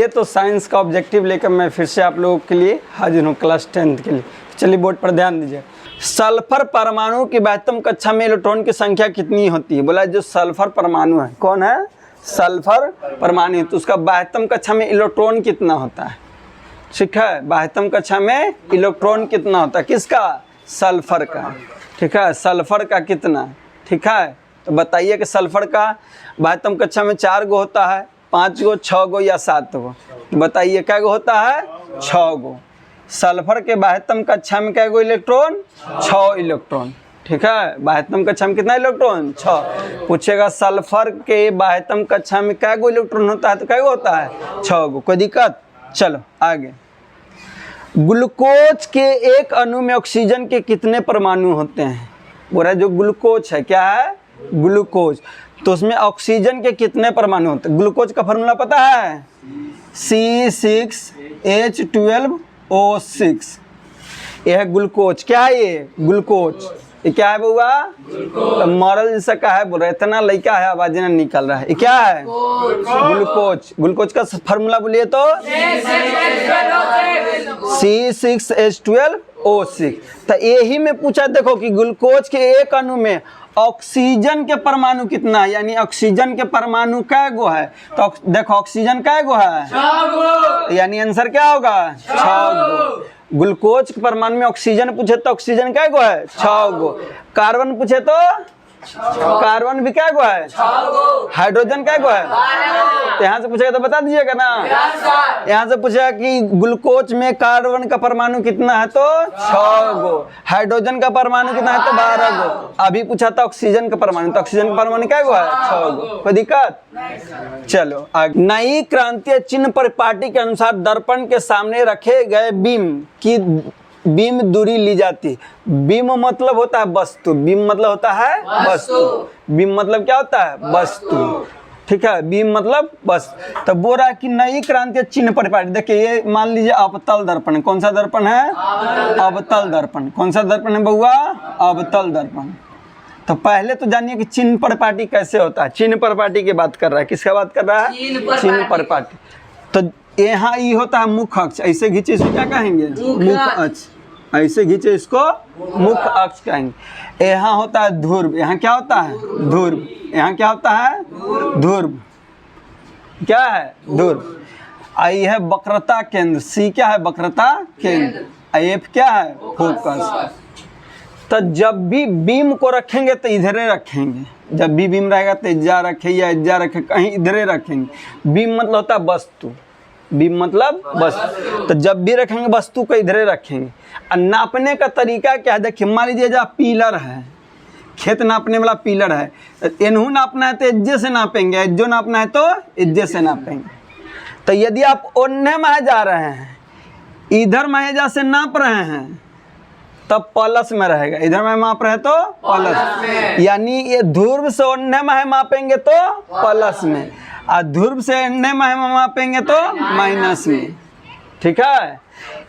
ये तो साइंस का ऑब्जेक्टिव लेकर मैं फिर से आप लोगों के लिए हाजिर हूँ क्लास 10th के लिए। चलिए बोर्ड पर ध्यान दीजिए। सल्फर परमाणु की 72 कक्षा में इलेक्ट्रॉन की संख्या कितनी होती है? बोला जो सल्फर परमाणु है, कौन है? सल्फर परमाणु। तो उसका 72 कक्षा में इलेक्ट्रॉन कितना होता है? ठीक है, 72 कक्षा में इलेक्ट्रॉन कितना होता है? किसका? सल्फर का। ठीक है, सल्फर का कितना? ठीक है, तो बताइए कि सल्फर का 72 कक्षा में 4 गो होता है, 5 गो, 6 गो या 7 गो? बताइए क्या गो होता है? 6 गो। सल्फर के 72 कक्षा में क्या गो इलेक्ट्रॉन? 6 इलेक्ट्रॉन। ठीक है, 72 कक्षा में कितना इलेक्ट्रॉन? 6। पूछेगा सल्फर के 72 कक्षा में क्या गो इलेक्ट्रॉन होता है? तो क्या गो होता है? 6 गो। कोई दिक्कत? चलो आगे। ग्लूकोज के एक अणु में ऑक्सीजन के कितने परमाणु होते हैं? बोल रहा है जो ग्लूकोज है, क्या है? ग्लूकोज। तो उसमें ऑक्सीजन के कितने परमाणु होते हैं? ग्लूकोज का फॉर्मूला पता है? C6H12O6। यह है ग्लूकोज। क्या है ये? ग्लूकोज। ये क्या है बउआ? तो मॉरल जैसा का है, बोल रहे इतना लड़का है आवाज ना निकल रहा है। ये क्या है? ग्लूकोज। ग्लूकोज का फॉर्मूला बोलिए तो C6H12O6। तो यही में पूछा, देखो कि ग्लूकोज के एक अणु में ऑक्सीजन के परमाणु कितना है, यानी ऑक्सीजन के परमाणु कै गो है? तो देखो ऑक्सीजन कै गो है? 6 गो। यानी आंसर क्या होगा? 6 गो। ग्लूकोज के परमाणु में ऑक्सीजन पूछे तो ऑक्सीजन कै गो है? 6 गो। कार्बन पूछे तो कार्बन भी क्या गो है? 6 गो। हाइड्रोजन क्या गो है? 12। तो यहाँ से पूछेगा तो बता दीजिएगा ना। यहाँ से पूछेगा कि ग्लूकोज में कार्बन का परमाणु कितना है? तो 6 गो। हाइड्रोजन का परमाणु कितना है? तो 12 गो। अभी पूछा था ऑक्सीजन का परमाणु, तो ऑक्सीजन का परमाणु क्या गो है? 6 गो। कोई दिक्कत? चलो आगे। नई क्रांतीय चिन्ह परिपाटी के अनुसार दर्पण के सामने रखे गए बीम की बीम दूरी ली जाती। बीम मतलब होता है वस्तु। बीम मतलब होता है वस्तु। बीम मतलब क्या होता है? वस्तु। ठीक है, बीम मतलब बस। तो बोल रहा है कि नई क्रांतीय चिन्ह परिपाटी। देखिए ये मान लीजिए अवतल दर्पण। कौन सा दर्पण है? अवतल दर्पण। कौन सा दर्पण है बउआ? अवतल दर्पण। तो पहले तो जानिए कि चिन्ह परिपाटी कैसे होता है। चिन्ह परिपाटी की बात कर रहा है। किसका बात कर रहा है? चिन्ह परिपाटी। तो यहाँ ये होता है मुख्य अक्ष। ऐसे घींचे इसको क्या कहेंगे? मुख्य अक्ष। ऐसे घींचे इसको मुख्य अक्ष कहेंगे। यहाँ होता है ध्रुव। यहाँ क्या होता है? ध्रुव। यहाँ क्या होता है? ध्रुव। क्या है? ध्रुव। आई है वक्रता केंद्र। सी क्या है? वक्रता केंद्र। एफ क्या है? फोकस। तो जब भी बीम को रखेंगे तो इधरे रखेंगे। जब भी बीम रहेगा तो इज्जा रखे या इज्जा रखे, कहीं इधरे रखेंगे। बीम मतलब होता है वस्तु। बीम मतलब वस्तु। तो जब भी रखेंगे वस्तु को इधरे रखेंगे। और नापने का तरीका क्या है? देखिए मान लीजिए जहाँ पिलर है, खेत नापने वाला पिलर है, इन्हू नापना है तो इज्जे से नापेंगे, इज्जो नापना है तो इज्जे से नापेंगे। तो यदि आप ओन्ने माहे जा रहे हैं, इधर माहेजा से नाप रहे हैं, तब प्लस में रहेगा। इधर में माप रहे तो प्लस। यानी ये ध्रुव से ओन्ने माहे मापेंगे तो प्लस में, और ध्रुव से अन्य माहे मापेंगे तो माइनस में। ठीक है,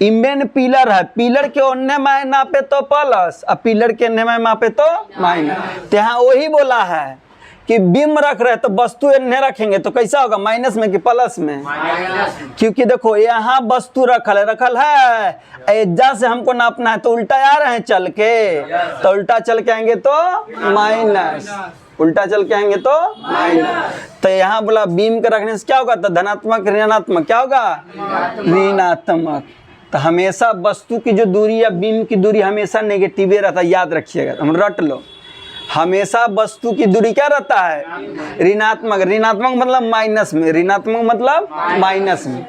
इमेन पिलर है। पिलर के अन्य माहे नापे तो प्लस, और पिलर के अन्य माहे मापे तो माइनस। तो यहाँ वही बोला है कि बीम रख रहे तो वस्तु अन्य रखेंगे तो कैसा होगा? माइनस में कि प्लस में? क्योंकि देखो यहाँ वस्तु रखल है, एज्जा से हमको नापना है तो उल्टा आ रहे हैं चल के, तो उल्टा चल के आएंगे तो माइनस। उल्टा चल के आएंगे तो माइनस। तो यहाँ बोला बीम के रखने से क्या होगा? तो धनात्मक ऋणात्मक क्या होगा? ऋणात्मक। तो हमेशा वस्तु की जो दूरी या बीम की दूरी हमेशा नेगेटिव रहता है, याद रखिएगा, हम रट लो। हमेशा वस्तु की दूरी क्या रहता है? ऋणात्मक। ऋणात्मक मतलब माइनस में। ऋणात्मक मतलब माइनस में।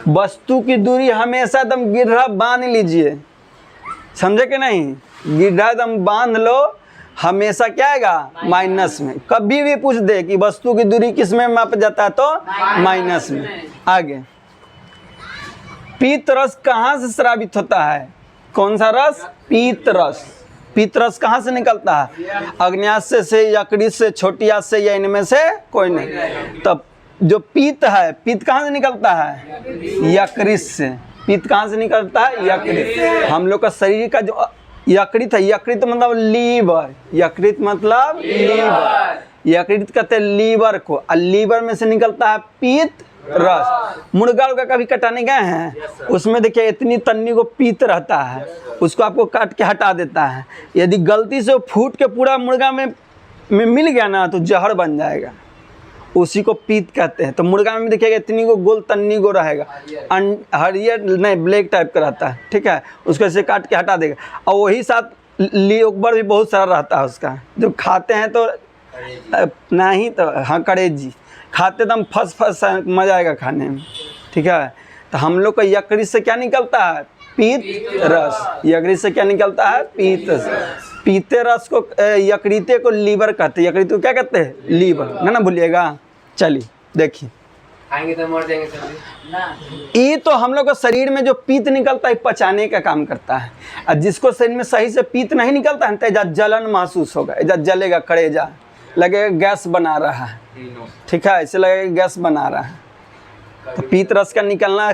वस्तु की दूरी हमेशा एकदम गिरहा बांध लीजिए, समझे कि नहीं? गिरहा एकदम बांध लो, हमेशा क्या आएगा? माइनस में। कभी भी पूछ दे कि वस्तु की दूरी किस में मापा जाता है तो माइनस में। आगे, पीत रस कहाँ से स्रावित होता है? कौन सा रस? पीत रस। पीत रस कहाँ से निकलता है? अग्न्याशय से, यकृत से, छोटी आंत से, या इनमें से कोई नहीं। तब जो पीत है, पीत कहाँ से निकलता है? यकृत से। पीत कहाँ से निकलता है? यकृत। हम लोग का शरीर का जो यकृत है, यकृत मतलब लीवर। यकृत मतलब लीवर। यकृत कहते हैं लीवर को, और लीवर में से निकलता है पीत रस। मुर्गा उर्गा कभी कटाने गए हैं, उसमें देखिए इतनी तन्नी को पीत रहता है, उसको आपको काट के हटा देता है। यदि गलती से फूट के पूरा मुर्गा में मिल गया ना तो जहर बन जाएगा, उसी को पीत कहते हैं। तो मुर्गा में देखिएगा इतनी को गोल तन्नी को रहेगा, हरियर नहीं ब्लैक टाइप का रहता है, ठीक है। उसको ऐसे काट के हटा देगा, और वही साथ लीवर भी बहुत सारा रहता है उसका। जो खाते हैं तो नहीं तो हाँ कलेजी खाते तो हम फस मजा आएगा खाने में, ठीक है। तो हम लोग को यकृत से क्या निकलता है? पीत रस। यकृत से क्या निकलता है? पीत रस। पीते रस को यकृते को लीवर कहते हैं। यकृत को क्या कहते हैं? लीवर, ना भूलिएगा। चलिए देखिए, खाएंगे तो मर जाएंगे सर। ये तो हम लोग को शरीर में जो पीत निकलता है पचाने का काम करता है। और जिसको शरीर में सही से पीत नहीं निकलता है तो एजा जलन महसूस होगा, एजा जलेगा, कलेजा लगेगा गैस बना रहा है, ठीक है, ऐसे लगेगा गैस बना रहा है। तो पीत रस का निकलना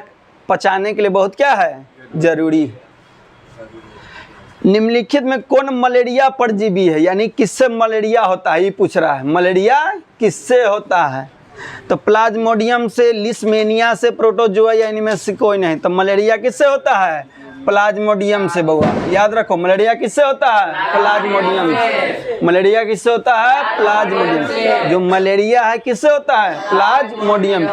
पचाने के लिए बहुत क्या है? जरूरी है। निम्नलिखित में कौन मलेरिया परजीवी है, यानी किससे मलेरिया होता है, ये पूछ रहा है। मलेरिया किससे होता है? तो प्लाज्मोडियम से, लिस्मेनिया से, प्रोटोजोआ या इनमें से कोई नहीं। तो मलेरिया किससे होता है? प्लाज्मोडियम से। बउआ याद रखो, मलेरिया किससे होता है? प्लाज्मोडियम से। मलेरिया किससे होता है? प्लाज्मोडियम से। जो मलेरिया है किससे होता है? प्लाज्मोडियम।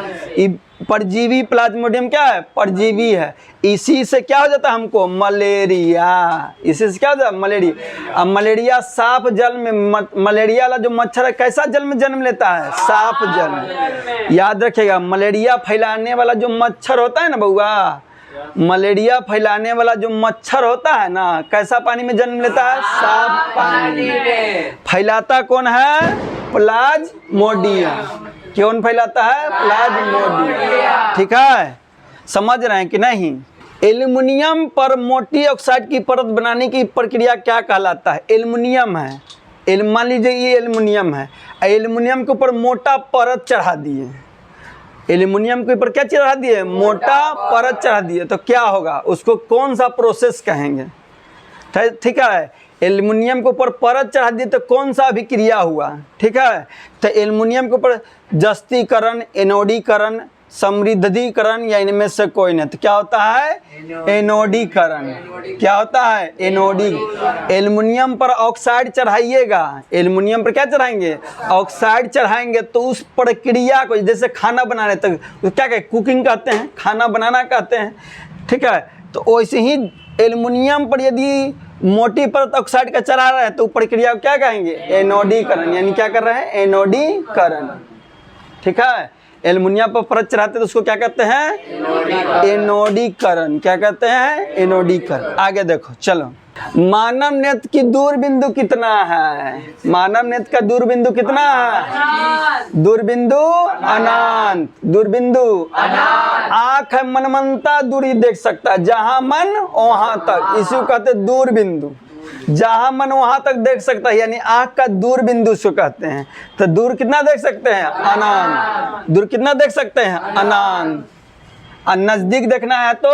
परजीवी प्लाज्मोडियम क्या है? परजीवी है। इसी से क्या हो जाता है हमको? मलेरिया। इसी से क्या हो जाता है? मलेरिया। अब मलेरिया साफ जल में, मलेरिया वाला जो मच्छर है कैसा जल में जन्म लेता है? साफ जल में। याद रखिएगा, मलेरिया फैलाने वाला जो मच्छर होता है ना बउआ, मलेरिया फैलाने वाला जो मच्छर होता है ना, कैसा पानी में जन्म लेता है? साफ पानी में। फैलाता कौन है? प्लाज्मोडियम। कौन फैलाता है? प्लाज्मोडियम, ठीक है। समझ रहे हैं कि नहीं? एल्युमिनियम पर मोटी ऑक्साइड की परत बनाने की प्रक्रिया क्या कहलाता है? एल्युमिनियम है, मान लीजिए ये एल्युमिनियम है, एल्युमिनियम के ऊपर मोटा परत चढ़ा दिए। एल्युमिनियम के ऊपर क्या चढ़ा दिए? मोटा परत चढ़ा दिए। तो क्या होगा? उसको कौन सा प्रोसेस कहेंगे? ठीक है, एल्युमिनियम के ऊपर परत चढ़ा दिए तो कौन सा अभिक्रिया हुआ? ठीक है, तो एल्युमिनियम के ऊपर जस्तीकरण, एनोडीकरण, समृद्धीकरण या इनमें से कोई नहीं। तो क्या होता है? एनोडीकरण। क्या होता है? एनोडी। एल्युमिनियम पर ऑक्साइड चढ़ाइएगा, एल्युमिनियम पर क्या चढ़ाएंगे? ऑक्साइड चढ़ाएंगे। तो उस प्रक्रिया को, जैसे खाना बनाने तक क्या कहते? कुकिंग कहते हैं, खाना बनाना कहते हैं, ठीक है। तो वैसे ही एल्युमिनियम पर यदि मोटी परत ऑक्साइड का चढ़ा रहा है तो प्रक्रिया को क्या कहेंगे? एनोडीकरण। यानी क्या कर रहे हैं? एनोडीकरण, ठीक है। एल्युमिनियम पर परत चढ़ाते तो उसको क्या कहते हैं? एनोडीकरण। क्या कहते हैं? एनोडीकरण। आगे देखो, चलो। मानव नेत्र की दूरबिंदु कितना है? मानव नेत्र का दूरबिंदु कितना है? दूरबिंदु अनंत। दूरबिंदु आँख है मनमंता दूरी देख सकता है, जहां मन वहां तक, इसी को कहते हैं दूरबिंदु। जहां मन वहां तक देख सकता है, यानी आँख का दूरबिंदु उसको कहते हैं। तो दूर कितना देख सकते हैं? अनंत। दूर कितना देख सकते हैं? अनंत। और नजदीक देखना है तो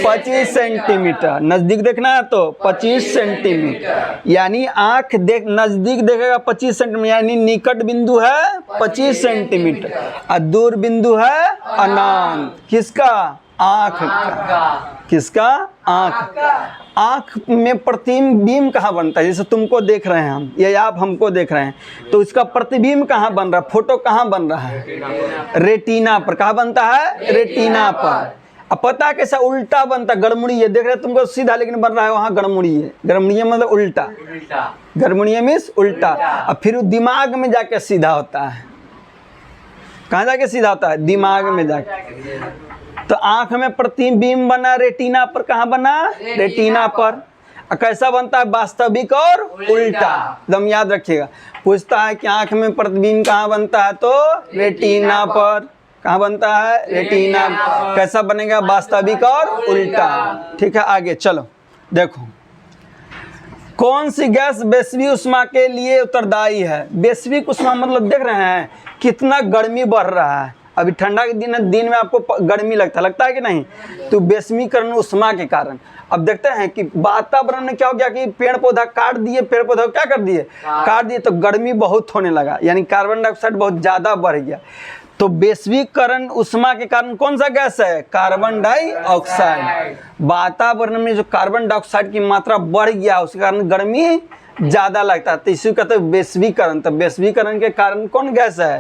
25 सेंटीमीटर। नजदीक देखना है तो 25 सेंटीमीटर। यानी आंख नजदीक देखेगा 25 सेंटीमीटर, यानी निकट बिंदु है 25 सेंटीमीटर और दूर बिंदु है अनंत। किसका? आंख का। किसका? आंख। आंख में प्रतिबिंब कहाँ बनता है? जैसे तुमको देख रहे हैं हम, या आप हमको देख रहे हैं, तो इसका प्रतिबिंब कहाँ बन रहा है? फोटो कहाँ बन रहा है? रेटिना पर। कहाँ बनता है? रेटिना पर। अब पता है कैसा? उल्टा बनता, गड़मुड़ी है। देख रहे तुमको सीधा, लेकिन बन रहा है वहाँ गड़मुड़ी है। गड़मुड़ी मतलब उल्टा, गड़मुड़ी मीन्स उल्टा। अब फिर दिमाग में जाके सीधा होता है। कहाँ जाके सीधा होता है? दिमाग में जाके। तो आंख में प्रतिबिंब बना रेटिना पर। कहाँ बना? रेटिना पर। कैसा बनता है? वास्तविक और उल्टा। एकदम याद रखिएगा। पूछता है कि आंख में प्रतिबिंब कहाँ बनता है, तो रेटिना पर। कहाँ बनता है? रेटिना। कैसा बनेगा? वास्तविक और उल्टा। ठीक है, आगे चलो। देखो, कौन सी गैस वैश्विक उष्मा के लिए उत्तरदायी है? वैश्विक उष्मा मतलब देख रहे हैं कितना गर्मी बढ़ रहा है। अभी ठंडा के दिन में आपको गर्मी लगता है कि नहीं? तो वैश्वीकरण उष्मा के कारण। अब देखते हैं कि वातावरण में क्या हो गया कि पेड़ पौधा काट दिए, पेड़ पौधा क्या कर दिए? काट दिए, तो गर्मी बहुत होने लगा, यानी कार्बन डाइऑक्साइड बहुत ज़्यादा बढ़ गया। तो वैश्वीकरण उष्मा के कारण कौन सा गैस है? Carbon dioxide. वातावरण में जो कार्बन डाइऑक्साइड की मात्रा बढ़ गया उसके कारण गर्मी ज्यादा लगता है, तो इसी कहते हैं वैश्वीकरण। तो वैश्वीकरण के कारण कौन गैस है?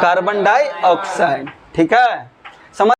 Carbon dioxide. ठीक है।